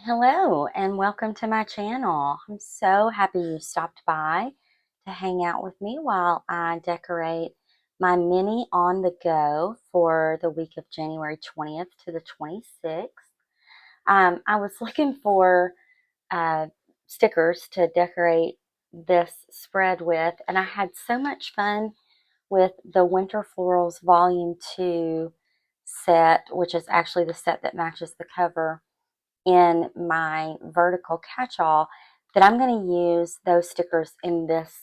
Hello and welcome to my channel. I'm so happy you stopped by to hang out with me while I decorate my mini on the go for the week of January 20th to the 26th. I was looking for uh, stickers to decorate this spread with, and I had so much fun with the Winter Florals Volume 2 set, which is actually the set that matches the cover in my vertical catch-all, that I'm going to use those stickers in this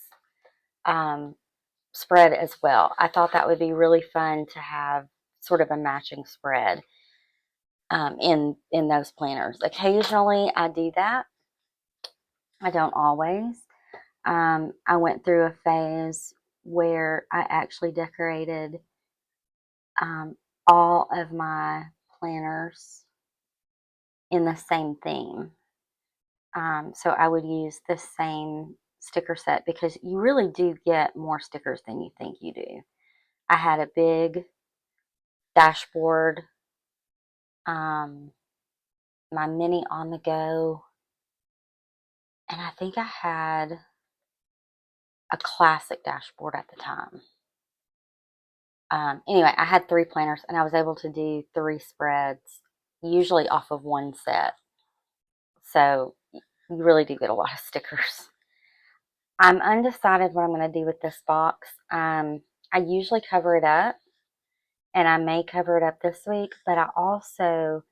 spread as well. I thought that would be really fun to have sort of a matching spread in those planners. Occasionally I do that. I don't always. I went through a phase where I actually decorated all of my planners in the same theme. So I would use the same sticker set because you really do get more stickers than you think you do. I had a big dashboard, my mini on the go, and I think I had a classic dashboard at the time. Anyway, I had 3 planners and I was able to do 3 spreads, usually off of one set. So you really do get a lot of stickers. I'm undecided what I'm going to do with this box. I usually cover it up, and I may cover it up this week, but I also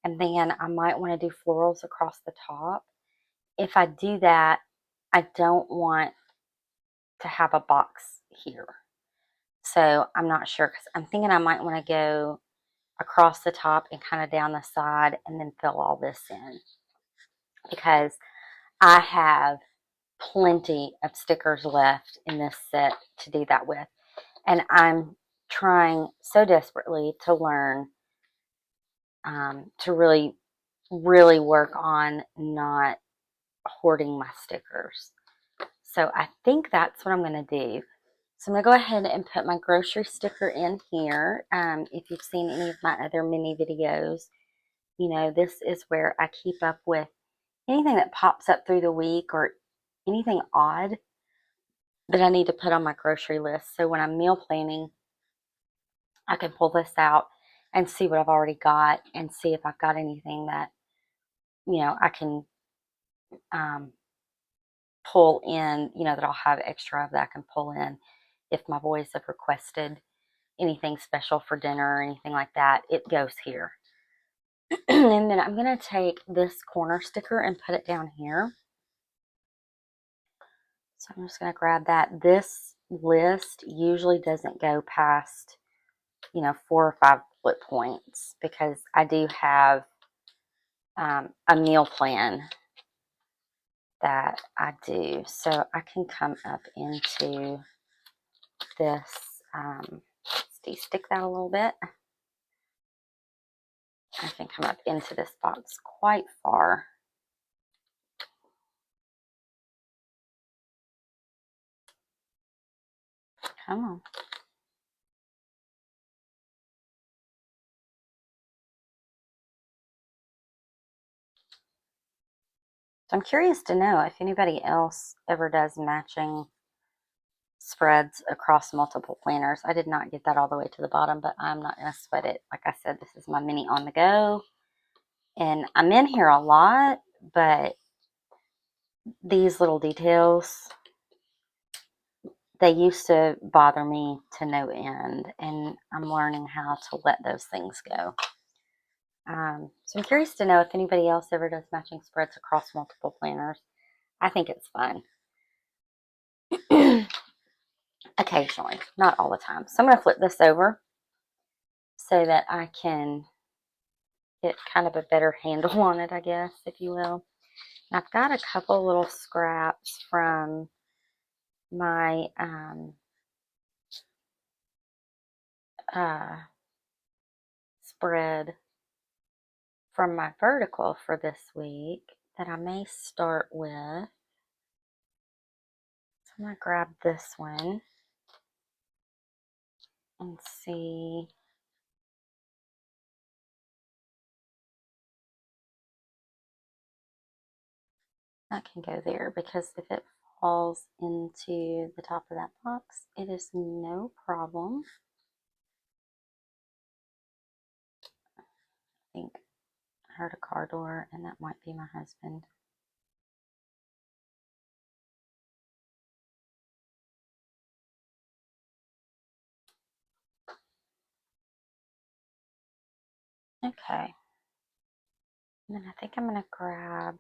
am thinking I might want to do florals across the top. If I do that, I don't want to have a box here. So I'm not sure, because I'm thinking I might want to go across the top and kind of down the side and then fill all this in, because I have plenty of stickers left in this set to do that with. And I'm trying so desperately to learn to really, really work on not hoarding my stickers. So I think that's what I'm going to do. So I'm going to go ahead and put my grocery sticker in here. If you've seen any of my other mini videos, you know, this is where I keep up with anything that pops up through the week or anything odd that I need to put on my grocery list. So when I'm meal planning, I can pull this out and see what I've already got and see if I've got anything that, you know, I can um, pull in, you know, that I'll have extra of that I can pull in if my boys have requested anything special for dinner or anything like that. It goes here. And then I'm going to take this corner sticker and put it down here. So I'm just going to grab that. This list usually doesn't go past, you know, 4 or 5 bullet points, because I do have a meal plan that I do. So I can come up into this, let's de-stick that a little bit. I can come up into this box quite far. Come on. So I'm curious to know if anybody else ever does matching spreads across multiple planners. I did not get that all the way to the bottom, but I'm not going to sweat it. Like I said, this is my mini on the go. And I'm in here a lot, but these little details, they used to bother me to no end, and I'm learning how to let those things go. So I'm curious to know if anybody else ever does matching spreads across multiple planners. I think it's fun. Occasionally, not all the time. So I'm going to flip this over so that I can get kind of a better handle on it, I guess, if you will. And I've got a couple little scraps from my spread from my vertical for this week that I may start with. So I'm going to grab this one and see. That can go there because if it falls into the top of that box, it is no problem. I think I heard a car door, and that might be my husband. Okay. And then I think I'm going to grab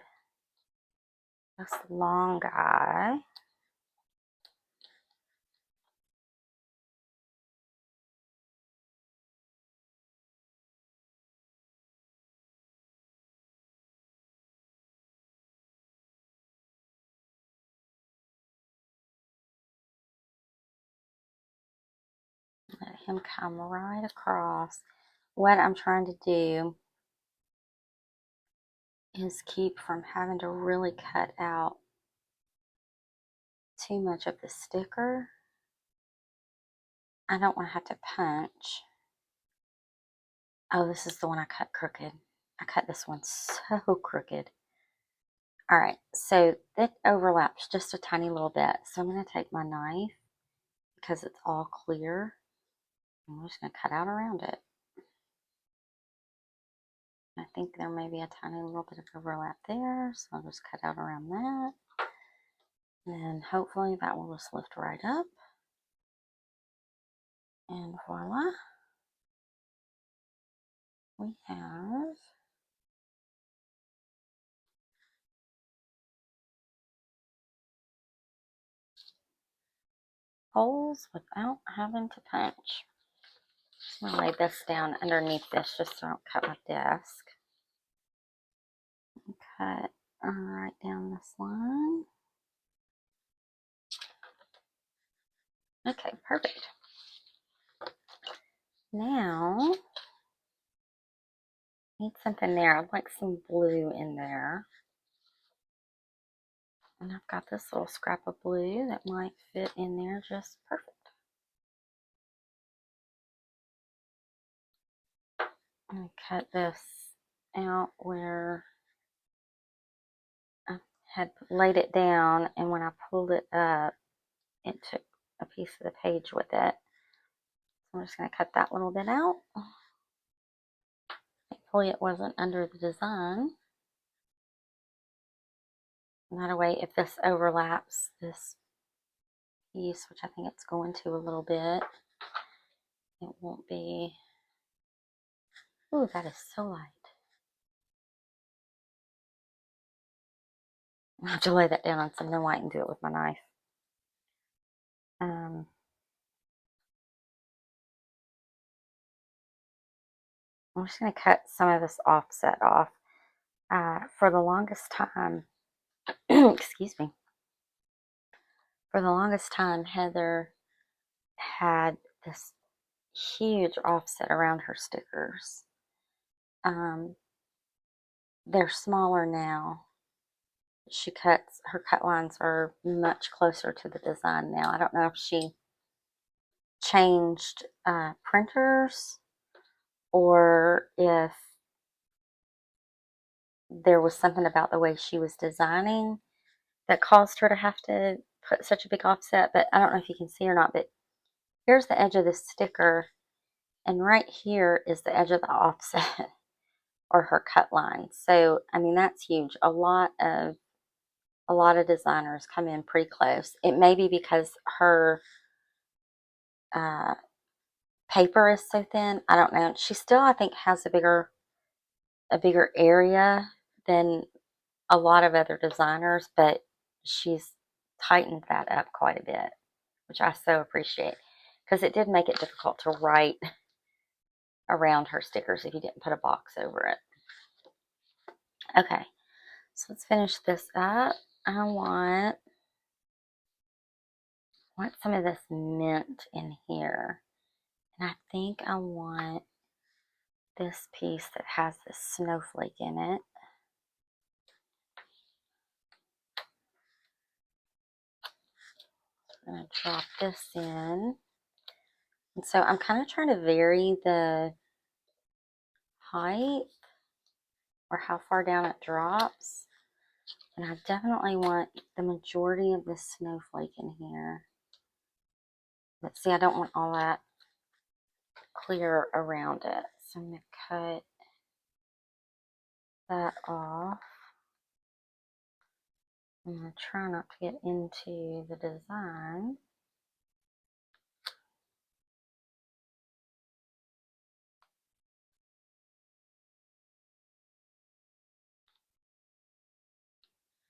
this long guy. Let him come right across. What I'm trying to do is keep from having to really cut out too much of the sticker. I don't want to have to punch. Oh, this is the one I cut crooked. I cut this one so crooked. All right, so it overlaps just a tiny little bit. So I'm going to take my knife because it's all clear. I'm just going to cut out around it. I think there may be a tiny little bit of overlap there, so I'll just cut out around that. And then hopefully that will just lift right up. And voila, we have holes without having to punch. I'm going to lay this down underneath this just so I don't cut my desk. Cut right down this line. Okay, perfect. Now, need something there. I'd like some blue in there. And I've got this little scrap of blue that might fit in there just perfect. I'm going to cut this out where I had laid it down, and when I pulled it up, it took a piece of the page with it. So I'm just going to cut that little bit out. Hopefully it wasn't under the design. And that way, if this overlaps this piece, which I think it's going to a little bit, it won't be. Ooh, that is so light. I'll have to lay that down on something white and do it with my knife. I'm just going to cut some of this offset off. For the longest time, excuse me, for the longest time, Heather had this huge offset around her stickers. They're smaller now. Her cut lines are much closer to the design now. I don't know if she changed printers or if there was something about the way she was designing that caused her to have to put such a big offset. But I don't know if you can see or not, but here's the edge of this sticker, and right here is the edge of the offset or her cut line. So I mean, that's huge. A lot of designers come in pretty close. It may be because her paper is so thin. I don't know. She still, I think, has a bigger area than a lot of other designers, but she's tightened that up quite a bit, which I so appreciate, because it did make it difficult to write around her stickers if you didn't put a box over it. Okay, so let's finish this up. I want some of this mint in here, and I think I want this piece that has this snowflake in it. I'm going to drop this in. And so I'm kind of trying to vary the height or how far down it drops. And I definitely want the majority of this snowflake in here. But see, I don't want all that clear around it. So I'm going to cut that off. I'm going to try not to get into the design.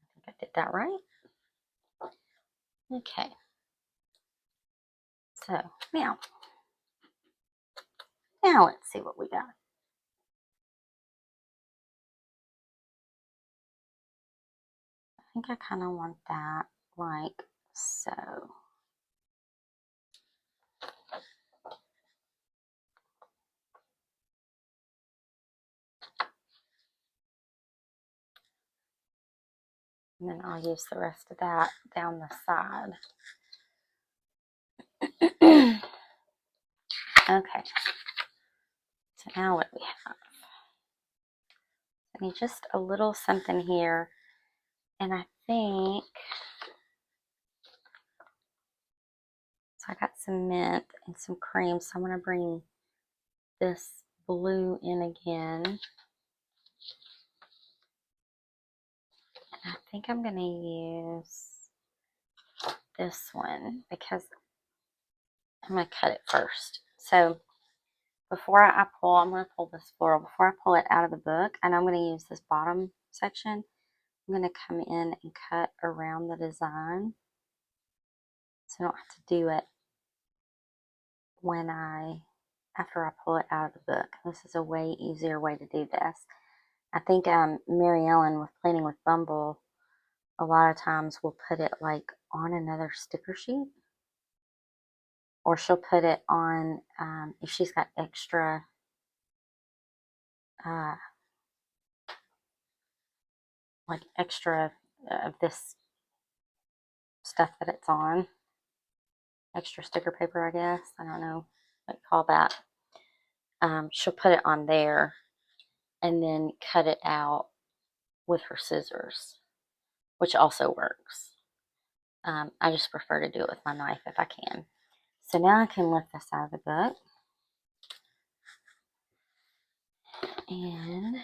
I think I did that right. Okay. So now let's see what we got. I think I kind of want that like so. And then I'll use the rest of that down the side. Okay. So now what do we have? I need just a little something here. And I think, so I got some mint and some cream. So I'm going to bring this blue in again. And I think I'm going to use this one because I'm going to cut it first. So before I'm going to pull this floral. Before I pull it out of the book, and I'm going to use this bottom section, I'm going to come in and cut around the design. So I don't have to do it after I pull it out of the book. This is a way easier way to do this. I think Mary Ellen with Planning with Bumble, a lot of times will put it like on another sticker sheet, or she'll put it on if she's got extra like extra of this stuff that it's on, extra sticker paper, I guess. I don't know what you call that. She'll put it on there and then cut it out with her scissors, which also works. I just prefer to do it with my knife if I can. So now I can lift this out of the book. And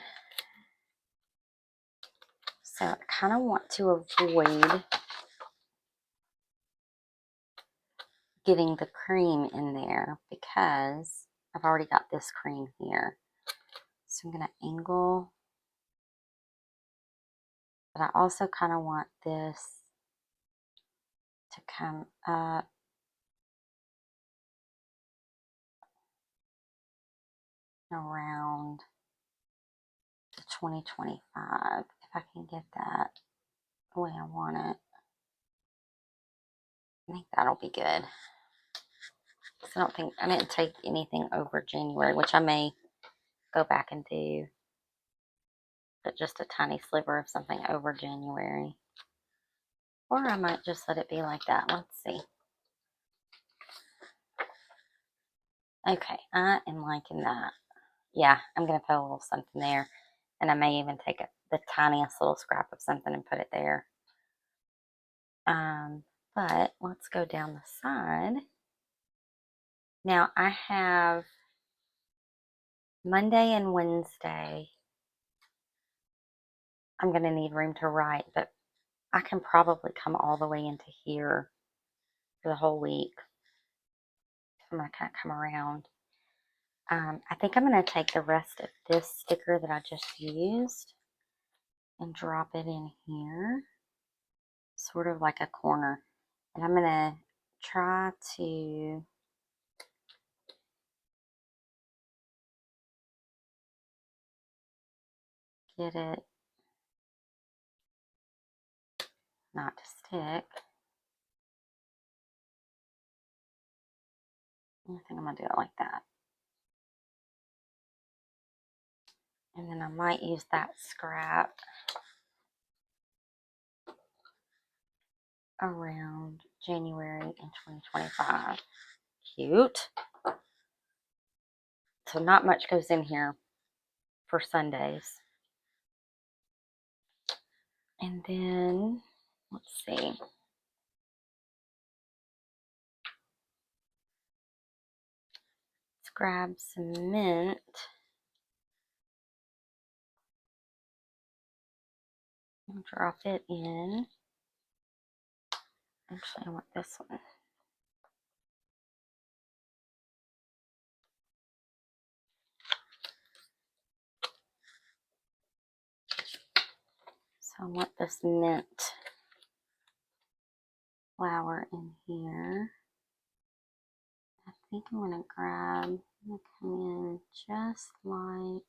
so I kind of want to avoid getting the cream in there because I've already got this cream here. So I'm going to angle. But I also kind of want this to come up around the 2025, if I can get that the way I want it. I think that'll be good. So I didn't take anything over January, which I may go back and do, but just a tiny sliver of something over January. Or I might just let it be like that. Let's see. Okay, I am liking that. Yeah, I'm going to put a little something there. And I may even take the tiniest little scrap of something and put it there. But let's go down the side. Now I have Monday and Wednesday. I'm going to need room to write, but I can probably come all the way into here for the whole week. I'm going to kind of come around. I think I'm going to take the rest of this sticker that I just used and drop it in here, sort of like a corner. And I'm going to try to get it not to stick. I think I'm going to do it like that. And then I might use that scrap around January in 2025. Cute. So not much goes in here for Sundays. And then, let's see. Let's grab some mint. And drop it in. Actually, I want this one. So I want this mint flower in here. I think I'm going to come in just like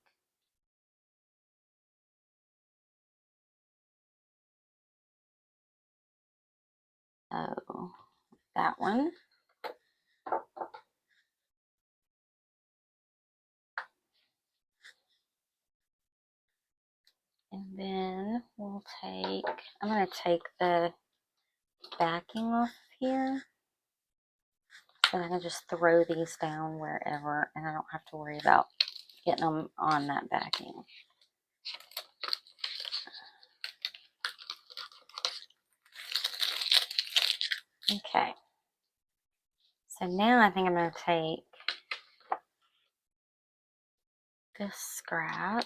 so. That one. And then we'll take, I'm going to take the backing off here. So I can just throw these down wherever and I don't have to worry about getting them on that backing. Okay. So now I think I'm going to take this scrap,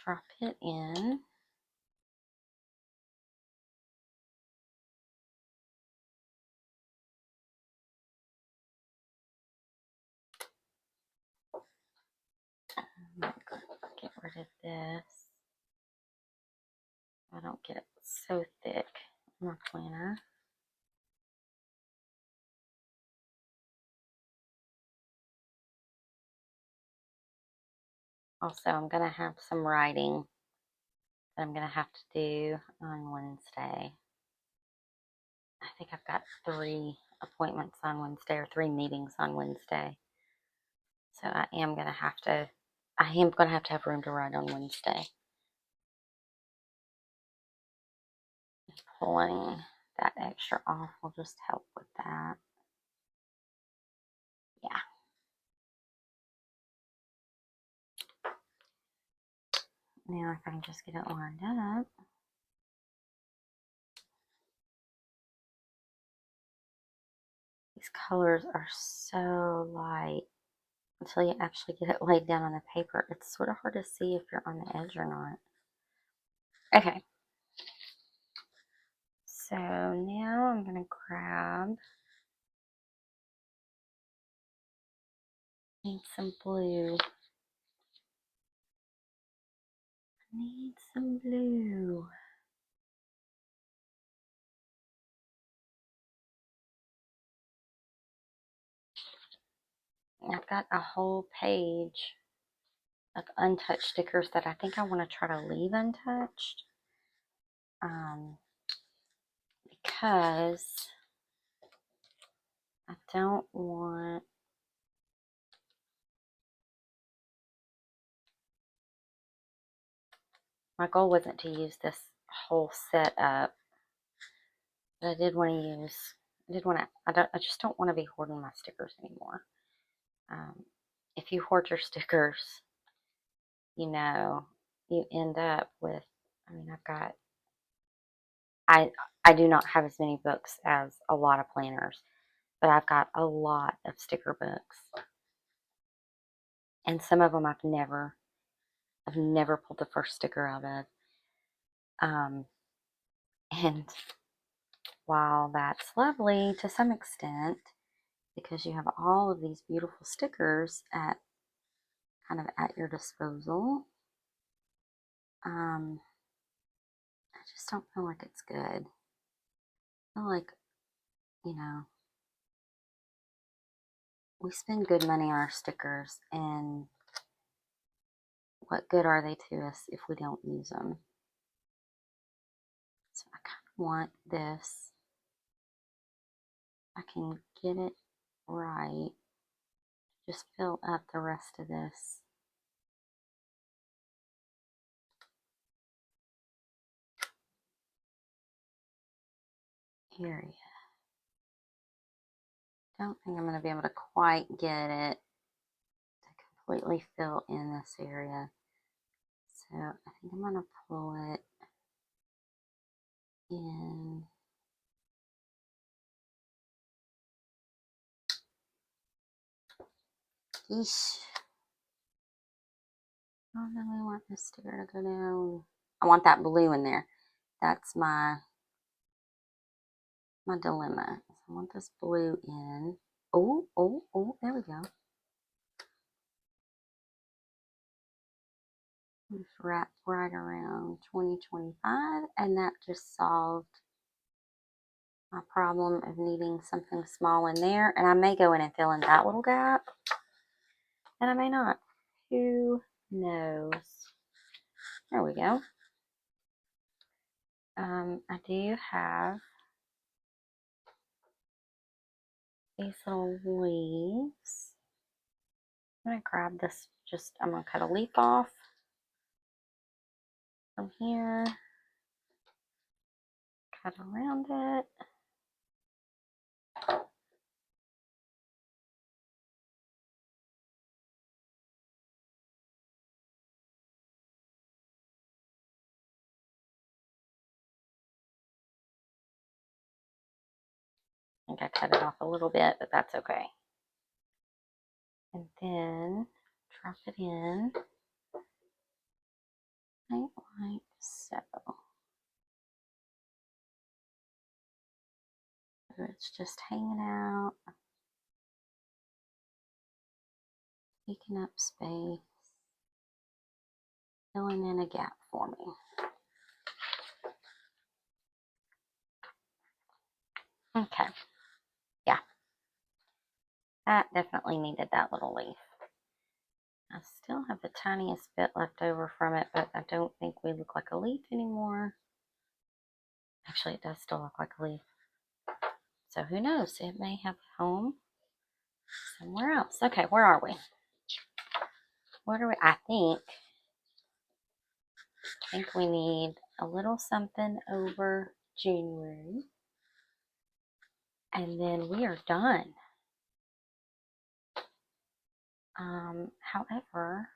drop it in. Get rid of this. I don't get it so thick in my planner. Also, I'm going to have some writing that I'm going to have to do on Wednesday. I think I've got 3 appointments on Wednesday or 3 meetings on Wednesday. So I am going to have to have room to write on Wednesday. Pulling that extra off will just help with that. Yeah. Now if I can just get it lined up. These colors are so light until you actually get it laid down on the paper. It's sort of hard to see if you're on the edge or not. Okay. So now I'm going to grab, need some blue. I need some blue. I've got a whole page of untouched stickers that I think I want to try to leave untouched. Because I don't want, my goal wasn't to use this whole set up, but I did want to use, I just don't want to be hoarding my stickers anymore. If you hoard your stickers, you know, you end up with, I mean, I do not have as many books as a lot of planners, but I've got a lot of sticker books. And some of them I've never pulled the first sticker out of. And while that's lovely to some extent, because you have all of these beautiful stickers at kind of at your disposal, I just don't feel like it's good. I feel like, you know, we spend good money on our stickers, and what good are they to us if we don't use them? So I kind of want this. I can get it right. Just fill up the rest of this area. Don't think I'm going to be able to quite get it to completely fill in this area. So I think I'm going to pull it in. Yeesh. I don't really want this sticker to go down. I want that blue in there. That's my dilemma. So I want this blue in. Oh, oh, oh, there we go. Just wrap right around 2025, and that just solved my problem of needing something small in there. And I may go in and fill in that little gap, and I may not. Who knows? There we go. I do have these little leaves. I'm going to grab this, I'm going to cut a leaf off from here, cut around it. I think I cut it off a little bit, but that's okay. And then drop it in like so. So it's just hanging out, taking up space, filling in a gap for me. Okay, yeah, that definitely needed that little leaf. I still have the tiniest bit left over from it, but I don't think we look like a leaf anymore. Actually, it does still look like a leaf. So who knows? It may have a home somewhere else. Okay, where are we? What are we? I think we need a little something over January. And then we are done. However,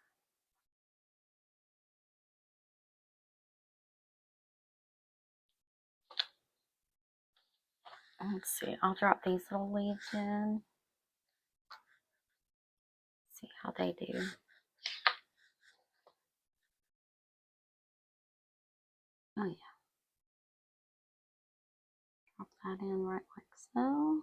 let's see. I'll drop these little leaves in. See how they do. Oh yeah. Drop that in right like so.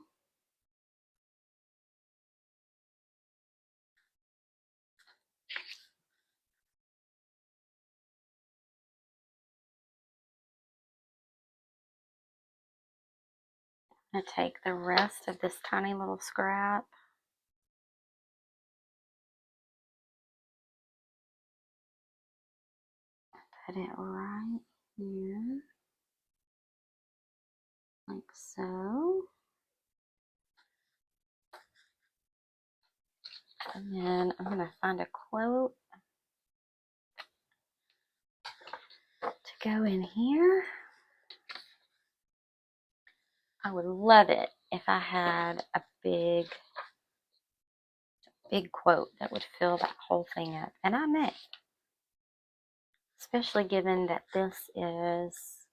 I'm going to take the rest of this tiny little scrap. Put it right here. Like so. And then I'm going to find a quote to go in here. I would love it if I had a big quote that would fill that whole thing up. And I may. Especially given that this is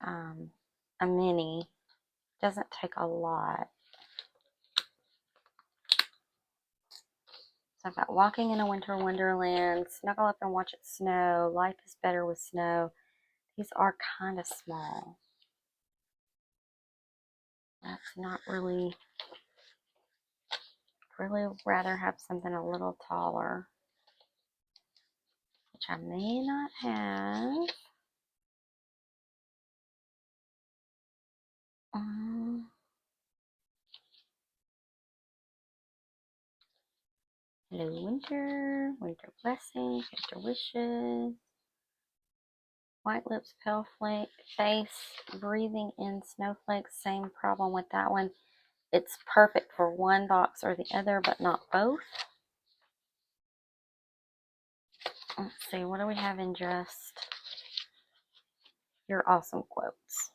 a mini. Doesn't take a lot. So I've got Walking in a Winter Wonderland, Snuggle Up and Watch It Snow, Life is Better with Snow. These are kind of small. That's not really rather have something a little taller, which I may not have. Hello, Winter. Winter Blessings. Winter Wishes. White Lips, Pale Face. Breathing in Snowflakes. Same problem with that one. It's perfect for one box or the other, but not both. Let's see, what do we have in just your awesome quotes?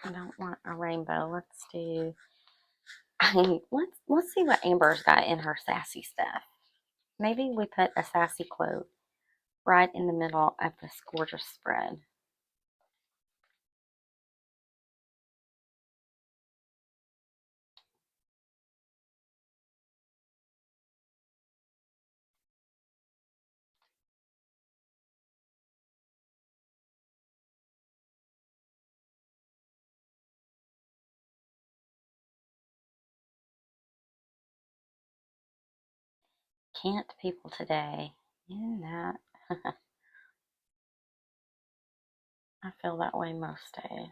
I don't want a rainbow. Let's do, let's see what Amber's got in her sassy stuff. Maybe we put a sassy quote right in the middle of this gorgeous spread. Can't people today? Isn't that? I feel that way most days.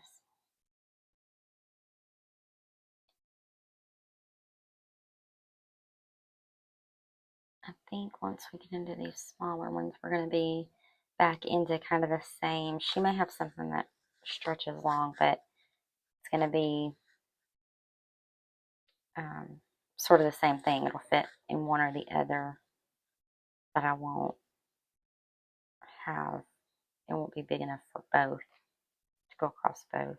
I think once we get into these smaller ones, we're going to be back into kind of the same. She may have something that stretches long, but it's going to be sort of the same thing. It'll fit in one or the other, but I won't have, it won't be big enough for both to go across both.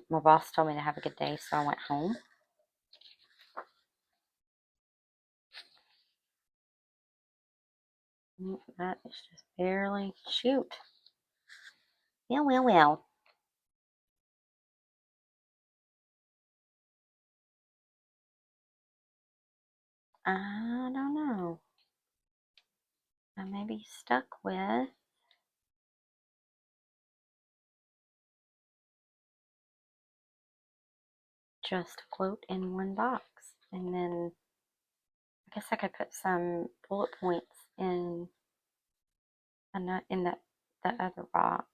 My boss told me to have a good day, so I went home. That is just barely, shoot. Well. I don't know. I may be stuck with just a quote in one box. And then I guess I could put some bullet points in the other box.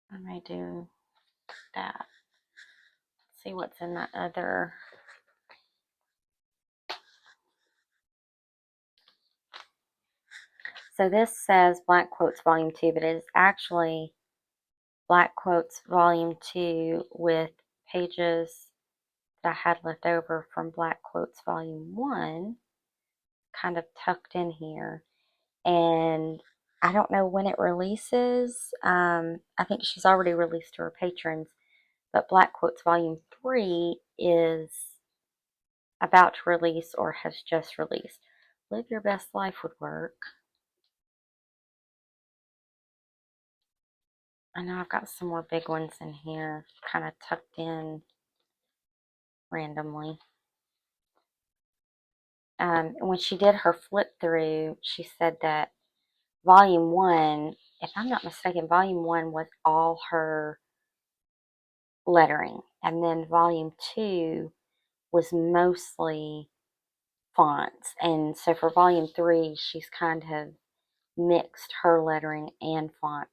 I may do that. See what's in that other. So this says Black Quotes Volume 2, but it is actually Black Quotes Volume 2 with pages that I had left over from Black Quotes Volume 1 kind of tucked in here. And I don't know when it releases. I think she's already released to her patrons, but Black Quotes Volume 3 is about to release or has just released. Live Your Best Life would work. I know I've got some more big ones in here, kind of tucked in randomly. When she did her flip through, she said that Volume 1, if I'm not mistaken, Volume 1 was all her lettering, and then Volume 2 was mostly fonts. And so for Volume 3, she's kind of mixed her lettering and fonts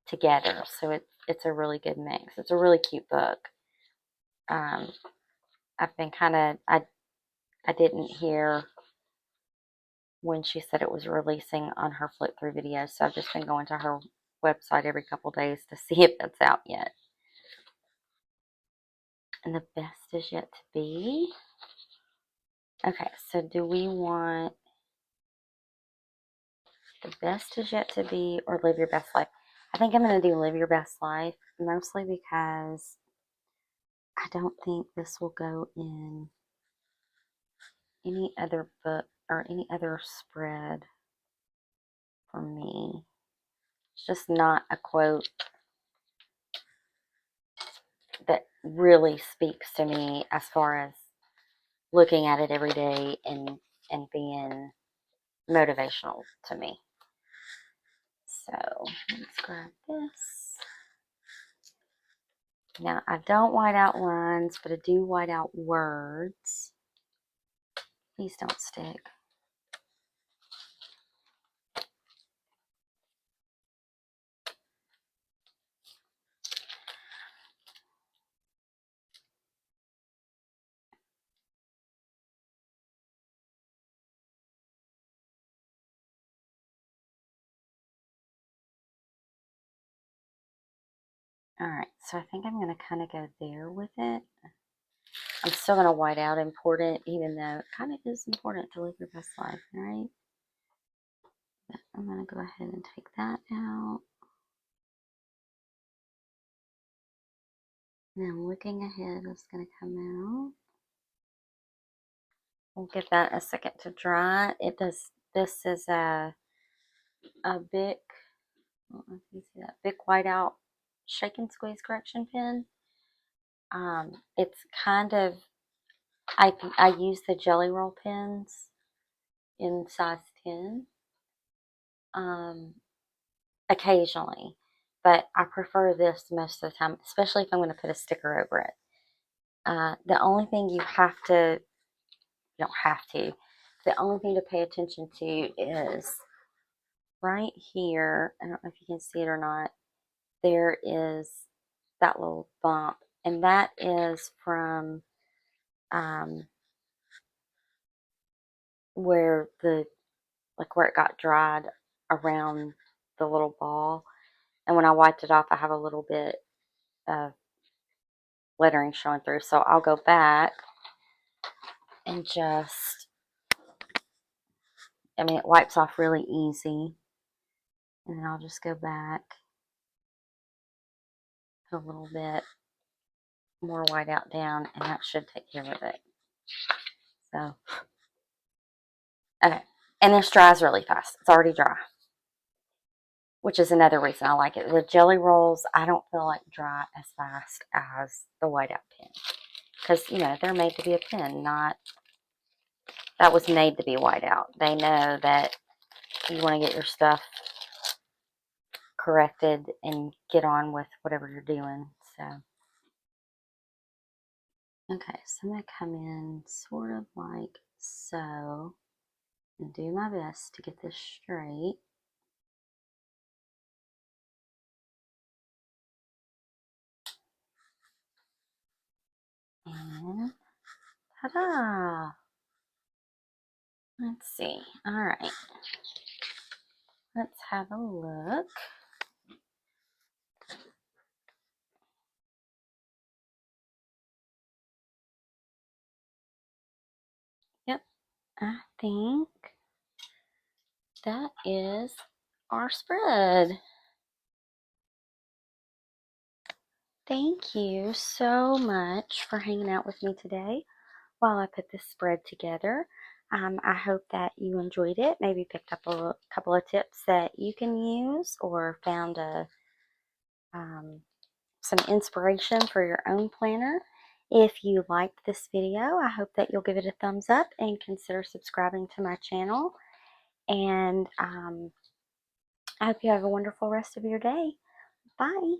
together. So it's a really good mix. It's a really cute book. I've been kind of, I didn't hear when she said it was releasing on her flip through video, so I've just been going to her website every couple days to see if that's out yet. And the best is yet to be. Okay, so do we want the best is yet to be or live your best life? I think I'm going to do live your best life, mostly because I don't think this will go in any other book or any other spread for me. It's just not a quote that really speaks to me as far as looking at it every day and being motivational to me. So let's grab this. Now I don't white out lines, but I do white out words. Please don't stick. Alright, so I think I'm going to kind of go there with it. I'm still going to white out important, even though it kind of is important to live your best life, right? But I'm going to go ahead and take that out. And then looking ahead, it's going to come out. We'll give that a second to dry. It does. This is a Bic. I don't know if you see that Bic Whiteout Shake and Squeeze correction pen. It's kind of, I use the Jelly Roll pens in size 10 occasionally, but I prefer this most of the time, especially if I'm going to put a sticker over it. The only thing you don't have to, the only thing to pay attention to is right here. I don't know if you can see it or not. There is that little bump, and that is from where where it got dried around the little ball. And when I wiped it off, I have a little bit of lettering showing through. So I'll go back and just, it wipes off really easy. And then I'll just go back, put a little bit more whiteout down, and that should take care of it. So, okay. And this dries really fast. It's already dry, which is another reason I like it. The Jelly Rolls, I don't feel like dry as fast as the whiteout pen. Because, they're made to be a pen, not, that was made to be whiteout. They know that you want to get your stuff corrected and get on with whatever you're doing. So, okay, so I'm going to come in sort of like so and do my best to get this straight. And ta-da! Let's see. All right. Let's have a look. Yep, I think that is our spread. Thank you so much for hanging out with me today while I put this spread together. I hope that you enjoyed it, maybe picked up a couple of tips that you can use or found some inspiration for your own planner. If you liked this video, I hope that you'll give it a thumbs up and consider subscribing to my channel. And I hope you have a wonderful rest of your day. Bye.